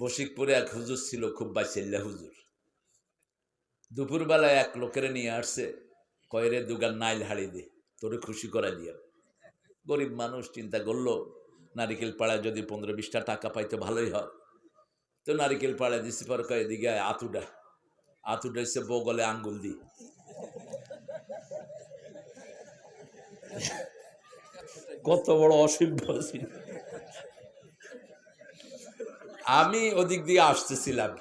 বশিকপুরে এক হুজুর ছিল, খুব বাইসেল্লা হুজুর। দুপুরবেলায় এক লোকেরে নিয়ে আসছে, কয়রে দুগান নাইল হাড়ি দে, তোরে খুশি করা দিয়া। গরিব মানুষ চিন্তা করলো, নারিকেল পাড়ায় যদি 15-20টা টাকা পাইতো ভালোই হয়। তো নারিকেল পাড়ায় দিছি, পর কয় দিকে আতুডা আতুডা হচ্ছে বগলে আঙ্গুল দি। কত বড় অসভ্য ছিল। আমি ওদিক দিয়ে আসতেছিলাম,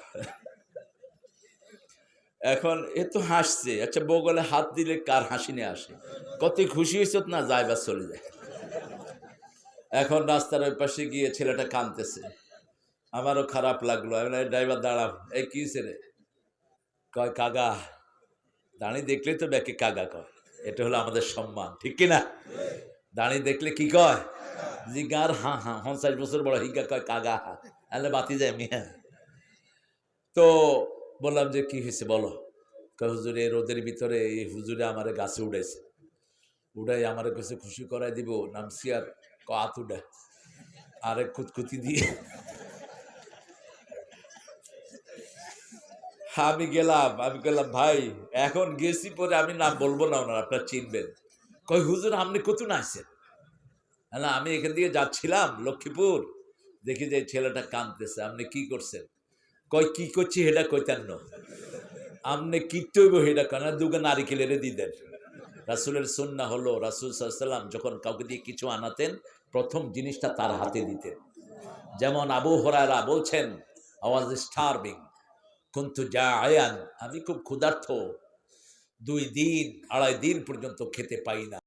এখন এ তো হাসছে। আচ্ছা, বগলে হাত দিলে কার হাসি নিয়ে আসে? কত খুশি হয়েছ না, যায় বা চলে যায়। এখন রাস্তার ওই পাশে গিয়ে ছেলেটা কাঁদতেছে, আমারও খারাপ লাগলো। আমি ড্রাইভার দাঁড়াও, এই কি রে? কয় কাগা। দাঁড়িয়ে দেখলে তো ডাকে কাগা কয়, এটা হলো আমাদের সম্মান, ঠিক কিনা? দাঁড়িয়ে দেখলে কি কয়? জিগার হা হা 50 বছর বড় হিগা কয় কাগা হা, তাহলে বাতি যায় মিয়া। তো বললাম যে কি হয়েছে বলো। হুজুর এই রোদের ভিতরে এই হুজুরে আমার গাছে উড়াইছে, উড়াই আমার কাছে খুশি করাই দিব। নামছি আর আতুডা আরেক খুঁতখুতি দিয়ে আমি গেলাম। আমি বললাম ভাই এখন গেছি, পরে আমি নাম বলবো না, ওনার আপনার চিনবেন। কয় হুজুর আপনি কত না আসছেন? না, আমি এখান দিয়ে যাচ্ছিলাম লক্ষ্মীপুর, দেখি যে ছেলেটা কাঁদতেছে। আপনি কি করছেন? কয় কি করছি হেডা কইতেন না, আপনি কি তৈব হেডা কেন দুগে নারিকেলের দিয়ে দেন। রাসূলের সুন্নাহ হলো, রাসূল সাল্লাল্লাহু আলাইহি ওয়াসাল্লাম যখন কাউকে দিয়ে কিছু আনাতেন, প্রথম জিনিসটা তার হাতে দিতেন। যেমন আবু হুরায়রা বলছেন, আওয়াজ স্টারভিং কুনতু জায়ান, আমি খুব ক্ষুধার্ত, 2 দিন 2.5 দিন পর্যন্ত খেতে পাই না।